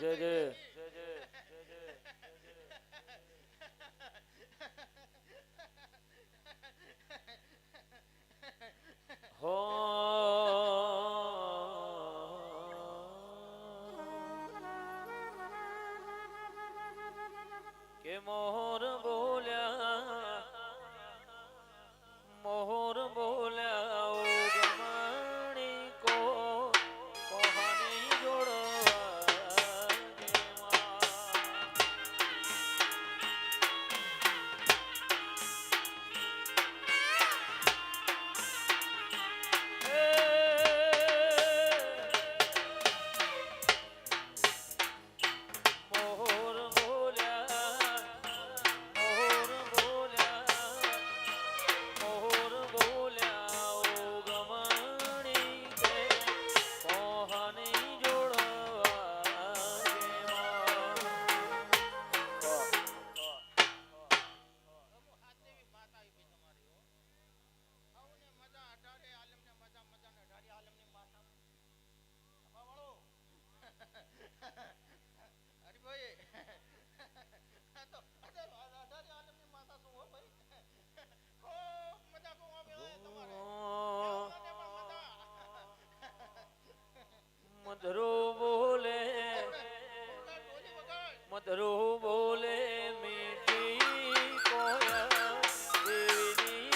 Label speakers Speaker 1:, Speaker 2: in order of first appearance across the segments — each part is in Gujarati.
Speaker 1: જય જય હો કે મોર બોલ્યા ઓ ગમણી કોહાની જોડવા મધરો બોલે મીઠી કોયા દેવીની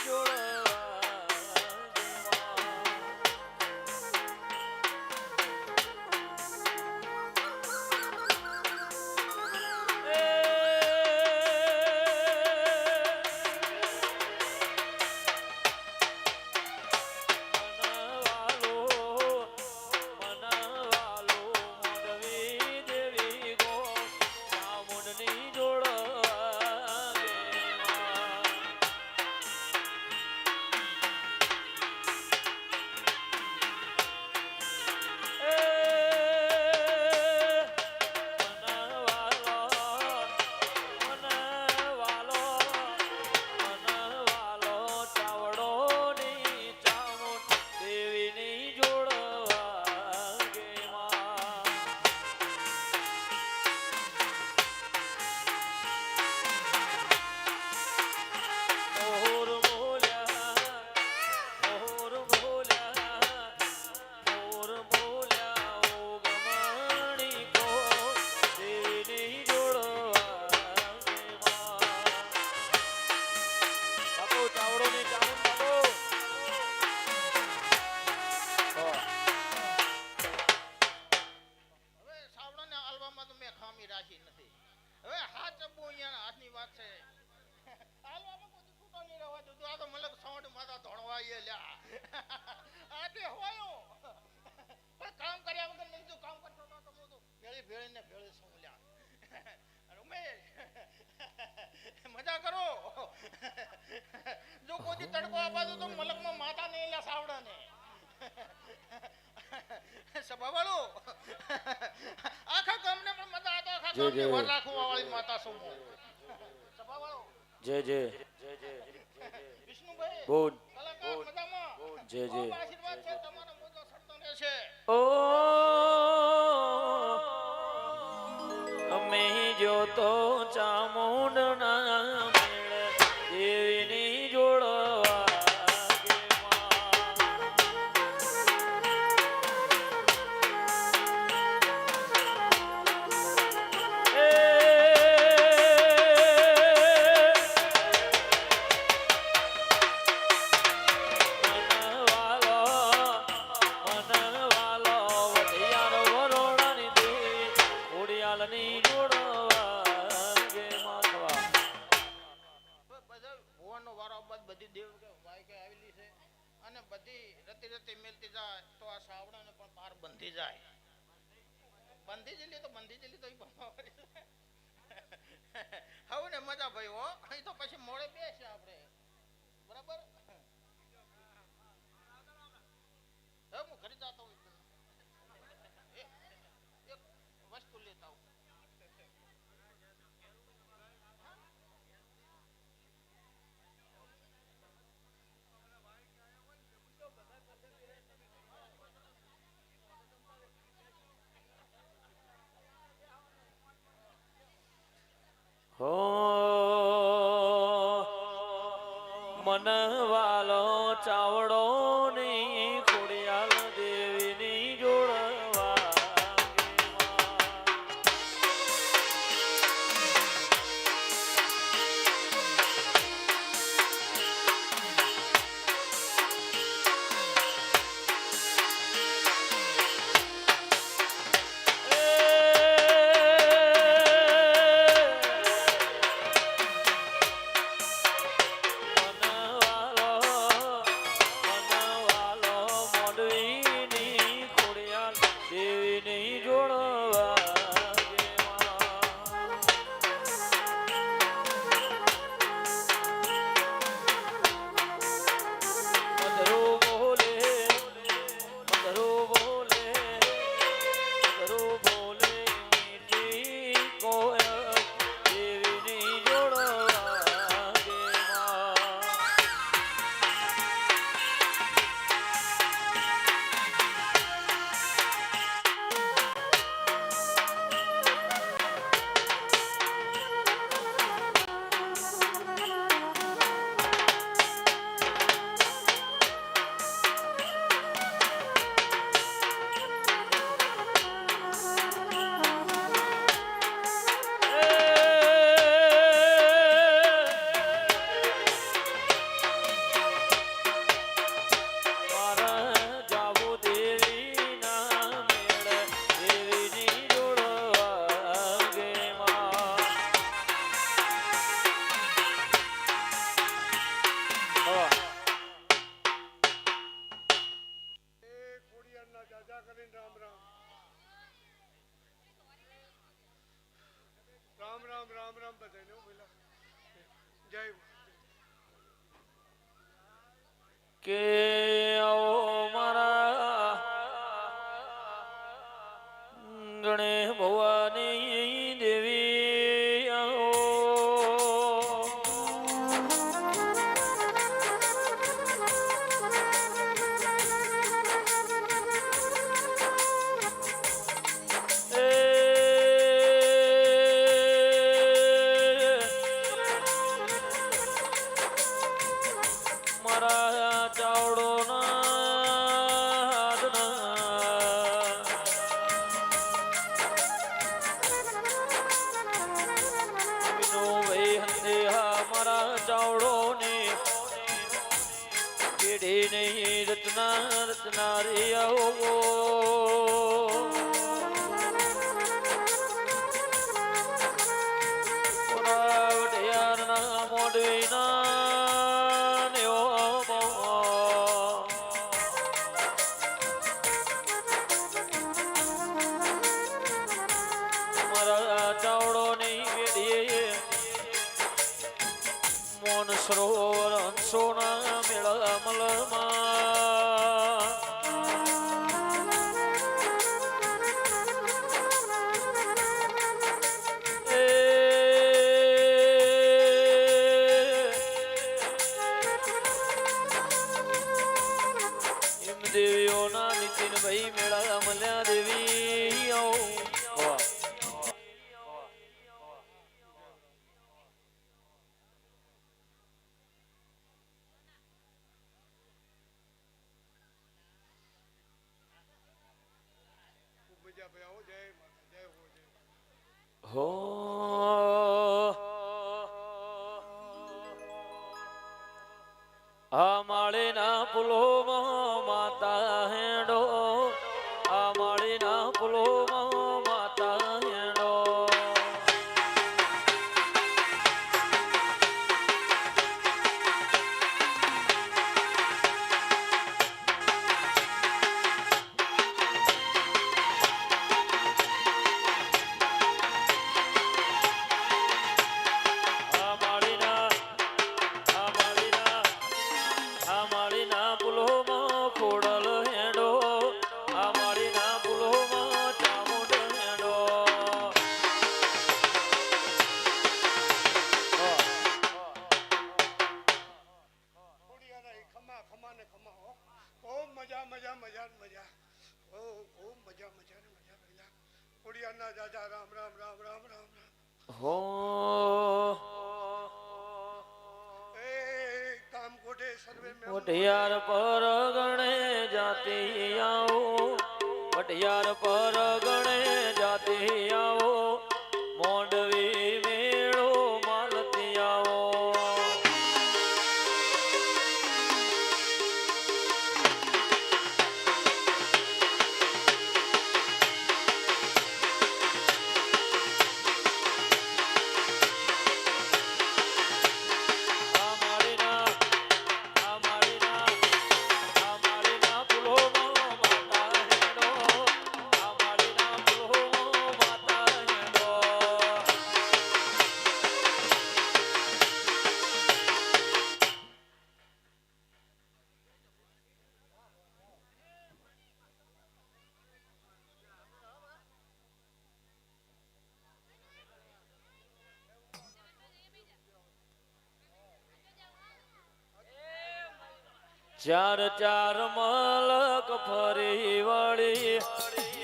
Speaker 1: મજા કરો જો કોઈ તડકો આપા દો તો મલકમાં માતા ને એલા સાવડા ને સભા વાળો આખા ગામને પણ મજા આતો આખા ગામને વર રાખવા વાળી માતા સમો સભા વાળો જય જય વિષ્ણુભાઈ બોલ કલાકાર મજામાં જય જય આશીર્વાદ છે તમારો મોજો સડતો રહેશે ઓ અમે જો તો ચામુંડના મેળ દેવીની જોડવા હવે ને મજા ભાઈ હો અહીં તો પછી મોડે બેસે આપણે બરાબર હવે હું ઘરે જતો એક વસ્તુ લેતા હું
Speaker 2: હો મન વાલો ચાવડો ની ખોડિયાલ દેવીની જોડવા કે આવો મારા ગણે ભવાની દેવી આવો રચના રચના રે આવો વઢિયારના મોઢવીના ને મારા ચાવડો ની વેડીએ મોન સરોવર હંસોના મેળા મલમાં એમ દેવીઓના નીતિનભાઈ મેળા મળ્યા દેવી આવો હો આ માળીના પુલોમાં માતા હેડો આ માળીના પુલોમાં માતા હેડો હો પટિયાર પર ગણે જાતિ આવો પટિયાર પર ગણે જાતિ આવો મોંડવી મેળો માલતી આવો ચાર ચાર મલક ફરી વળી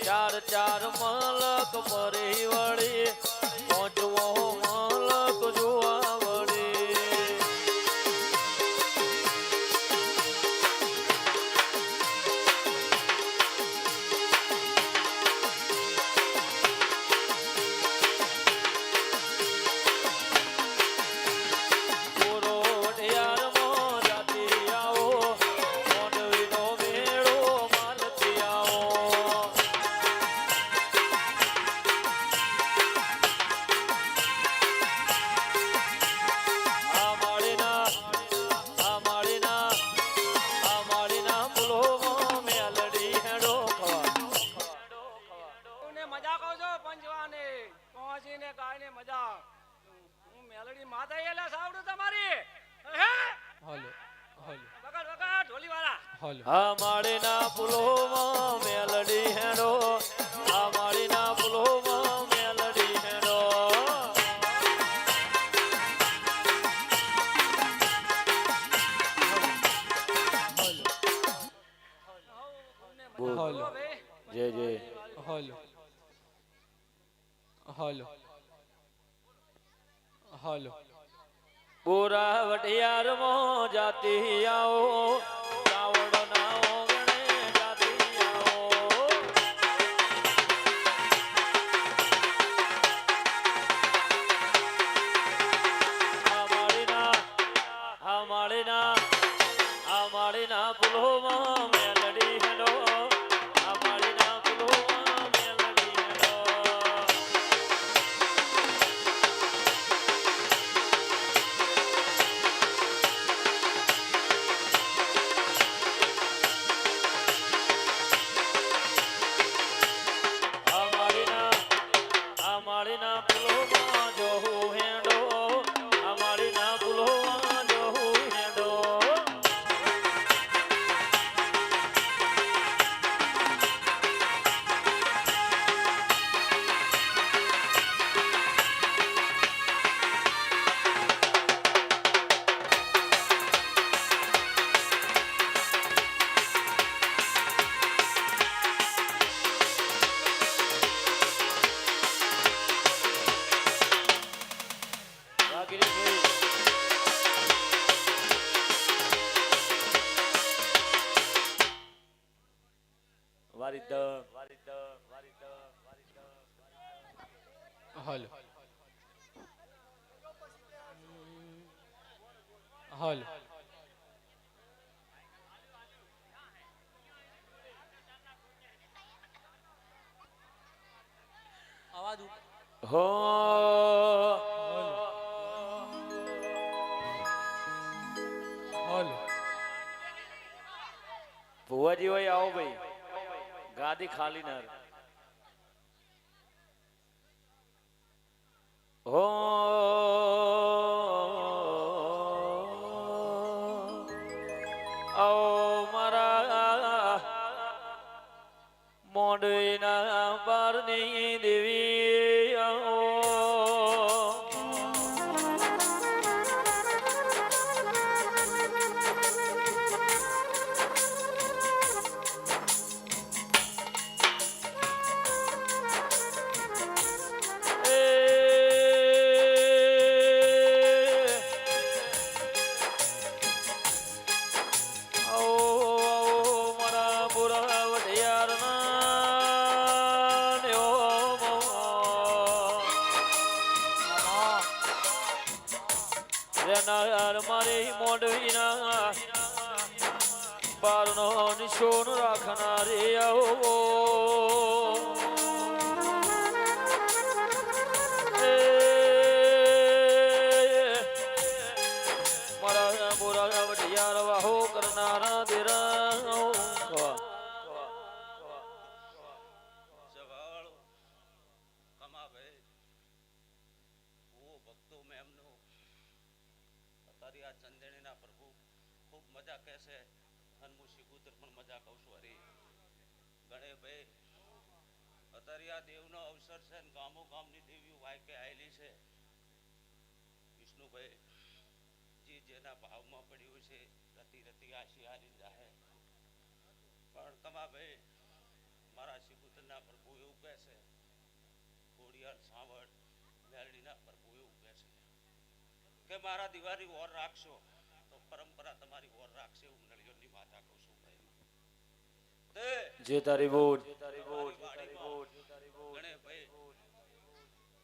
Speaker 2: ચાર ચાર મલક ફરી વળી પહોંચવો મલક જોવા વળી પૂરો વઢિયારમાં જાતિ આવો મોંડવીનો મેળો માલતી આવો આ માળીના પુલોમાં મેલડી હેડો
Speaker 3: ને મજા કહો છો પંચવાને પહોંચીને ગાયને મજા હું મેલડી માતા એલા સાવડું તમારી હે
Speaker 4: હલો હલો
Speaker 3: વગર વગર ઢોલી વાળા
Speaker 4: હલો
Speaker 2: આ માળીના પુલોમાં મેલડી હેડો આ માળીના પુલોમાં મેલડી હેડો બોલ.
Speaker 4: હલો
Speaker 2: જય જય
Speaker 4: હલો હલો હલો
Speaker 2: પૂરા વઢિયારમાં જાતિ આવો ચાવડના ઓગણે જાતિ આવો આ માળીના પુલોમાં મેલડી હેડો આ માળીના પુલોમાં મેલડી હેડો આ માળીના પુલોમાં જોહું હેડો આ માળીના પુલોમાં જોહું હેડો
Speaker 4: હલો હલો
Speaker 3: આવાજ
Speaker 2: હો
Speaker 4: હલો
Speaker 2: ભુવાજી હોય આવો ભાઈ ગાદી ખાલી ના રહે. હો આવો મારા મોંડવીના બારની દેવી આવો એ રેનાર મારી મોઢવીના બારનો નિશોન રાખનારે આવો મારા બોરા વઢિયાર વાહો કરનારા દેરા
Speaker 5: જવાળો કમાવે હું ભક્તો મેં એમનો અત્યારે આ ચંદેણીના પ્રભુ ખૂબ મજા કહેશે અને હું શિગુતર પણ મજા કહું છું હરી ગણે ભાઈ અત્યારે આ દેવનો અવસર છે ને ગામો ગામની દેવીઓ વાયકે આવેલી છે વિષ્ણુભાઈ જે જેના ભાવમાં પડ્યું છે રતી રતી આશી હારી જાહે પણ કમાભાઈ મારા શિગુતરના પ્રભુ એવું કહે છે ઘોડિયાળ સાવડ મેલડીના પ્રભુ એવું કહે છે કે મારા દિવાળી વોર રાખશો તો પરંપરા તમારી વોર રાખશે એવું નળિયોની માતા કહું છું ભાઈ
Speaker 2: જે તારી બોલ
Speaker 5: ગણે ભાઈ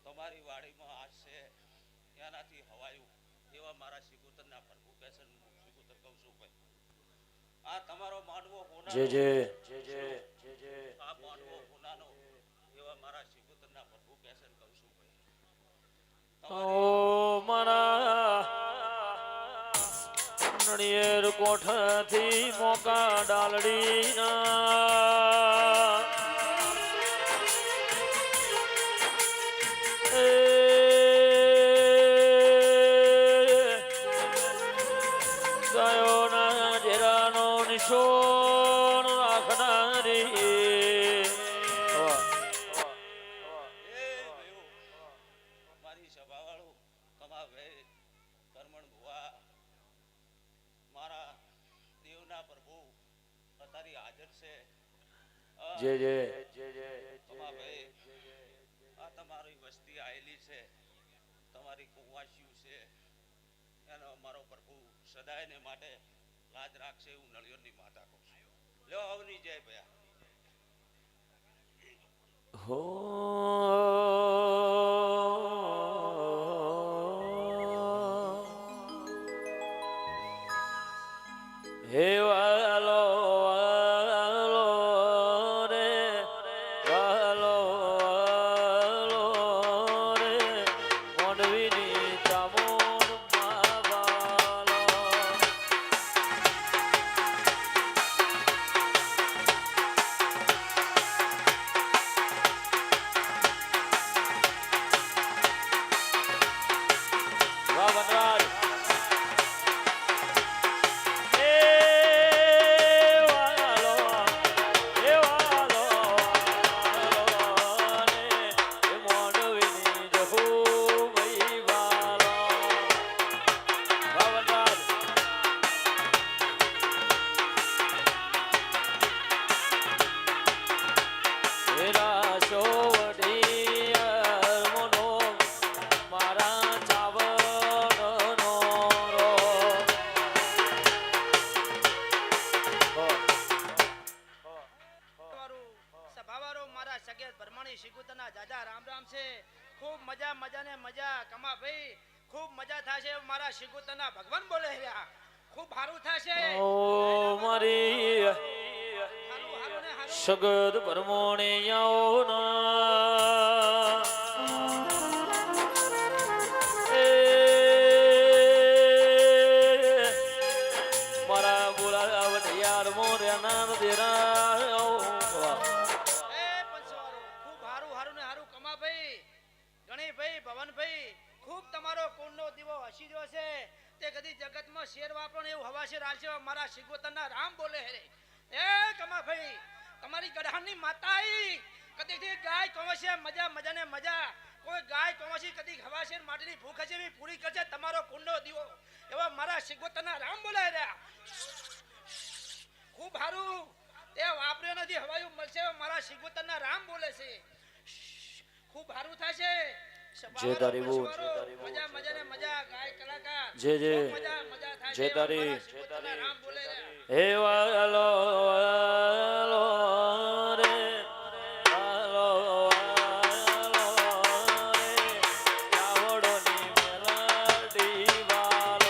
Speaker 5: તમારી વાડીમાં આજ છે એનાથી હવાયું એવા મારા શિગુતરના પ્રભુ કહે છે શિગુતર કહું છું ભાઈ આ તમારો માનવો હોના આ માનવો હોનાનો એવા મારા શિગુતરના પ્રભુ કહે છે કહું છું ભાઈ
Speaker 2: ઓ મારા નડિયેર કોઠથી મોકા ડાલડીના ગાયોના જેરાનો નિશોન રાખનારી
Speaker 5: મારી સભાવાળો કમાવે કરમણ ભુવા મારા દેવના પ્રભુ અત્યારે હાજર છે કમાવે આ તમારી વસ્તી આવેલી છે તમારી કુંવાસીઓ છે એનો અમારો પ્રભુ સદાયને માટે લાજ રાખશે એવું નળિયોની માતા કહું છું લ્યો અવની જય ભયા
Speaker 2: હો હે વાલો વાલો રે વાલો વાલો રે મોઢવીની ચામોર વાલો વાહ વનરાજ
Speaker 1: સભાવાળો મારા સગેત ભરમાણી શિગુતરના જાજા રામ રામ છે ખૂબ મજા મજા ને મજા કમા ભાઈ ખૂબ મજા થાશે મારા શિગુતરના ભગવાન બોલે રહ્યા ખૂબ સારું થાશે
Speaker 2: ઓ મારી
Speaker 1: હારું હારું ને હારું
Speaker 2: સગત પરમોણિયાઓ ના મારા બોલાવટ યાર મોર્યા નામ દેરા
Speaker 1: એ પંચવાળો ખૂબ હારું હારું ને હારું કમા ભાઈ ગણેશભાઈ ભવનભાઈ ખૂબ તમારો કુળનો દીવો હસી રહ્યો છે તે કદી જગતમાં શેર વાપરો ને એવું હવાશેર હાલશે મારા શિગોતરના રામ બોલે હે એ કમા ભાઈ તમારી ગઢાની માતા આઈ કદી ગાય કવશે મજા મજા ને મજા કોઈ ગાય કવશી કદી હવાશેર માટેની ભૂખ હશે એવી પૂરી કરશે તમારો કુળનો દીવો એવા મારા શિગોતરના રામ બોલાય રહ્યા ખૂબ હારું તે વાપર્યો નથી હવાયું મળશે મારા શિગોતરના રામ બોલે છે ખૂબ હારું થશે
Speaker 2: જે તારી બોલ
Speaker 1: મજા મજા ને મજા ગાય કલાકાર
Speaker 2: જે જે
Speaker 1: મજા મજા થાય
Speaker 2: જે તારી
Speaker 1: રામ બોલે
Speaker 2: હે વાલો વાલો રે વાલો વાલો રે આવડોની મેલડી વાલો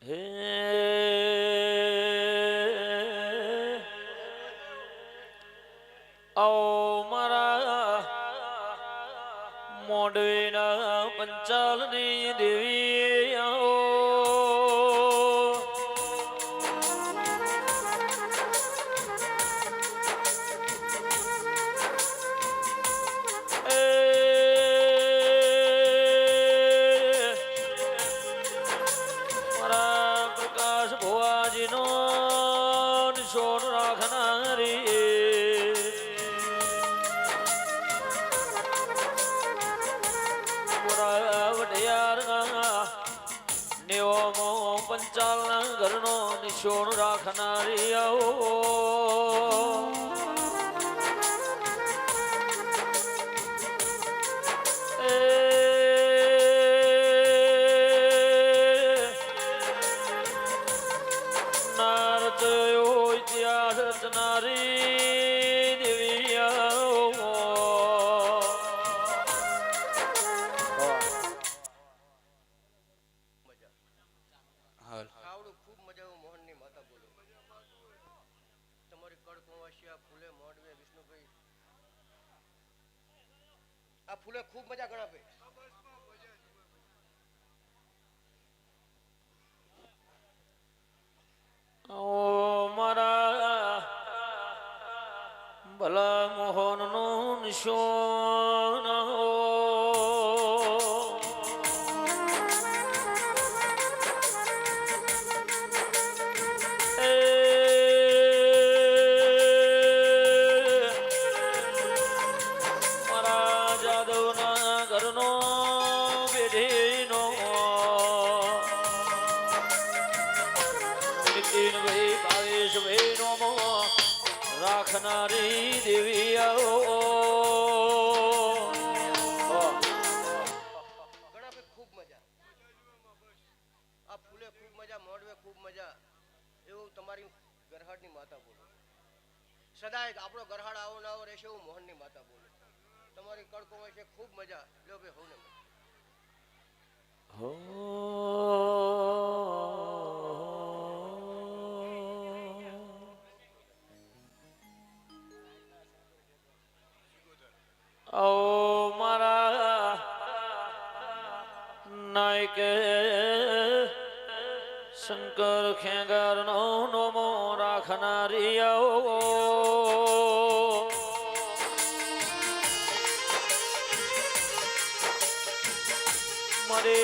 Speaker 2: હે આવો મારા મોડવીના પંચાલની દેવી આવો પંચાલના ઘરનો નિશોણ રાખનારી આવો નારદ ઇતિહાસ રચનારી દેવી આવો
Speaker 4: હલ
Speaker 6: આવડું ખૂબ મજા આવું મોહનની માતા બોલો તમારી કડકવાસિયા ફૂલે મોડવે વિષ્ણુભાઈ આ ફૂલે ખૂબ મજા ગણા ભાઈ
Speaker 2: ઓ મારા ભલા મોહનનું નિશોન મારા જાદવના ઘરનો બેઢીનો નીતિનભાઈ ભાવેશભાઈ નો રાખનારી દેવી આવો
Speaker 6: ઘણા ભાઈ ખૂબ મજા આ ફૂલે ખૂબ મજા મોડવે ખૂબ મજા એવું તમારી ગરહાડની માતા બોલો સદાય આપણો ગરહાડ આવો ના આવો રહેશે એવું મોહનની માતા બોલો તમારી કડકવાસિયા ખૂબ મજા લ્યો ભાઈ હોને મજા
Speaker 2: હો ઓ મારા નાયક શંકર ખેંગારનો નોમો રાખનારી આવો મારે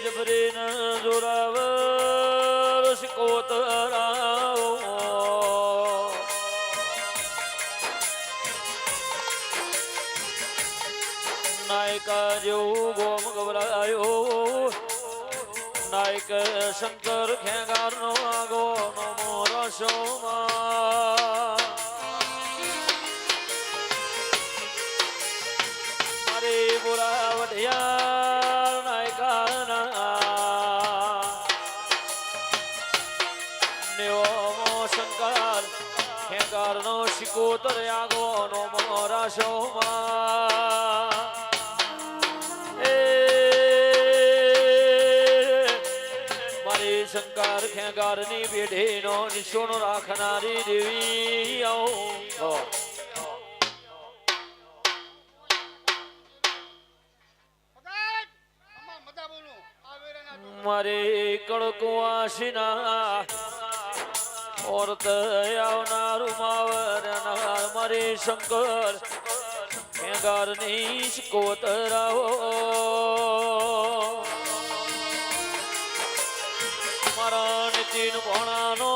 Speaker 2: જબરીન જોરાવર શિકોતરાઓ નાયકા જેવું ગોમ ગવરાયો નાયક શંકર ખેંગારનો આગો નમો રસોમાં મારે બોરા વઢિયાર નાયકાના નેવમો શંકર ખેંગારનો શિકોતર આગો નમો રસોમાં શંકર ખેંગારની પેઢીનો નિશોણ રાખનારી દેવી આવો મારે કડકવાસીના ઓરત આવનારું માવર મારે શંકર ખેંગારની શિકોતરાઓ મારા નીતિન ભણાનો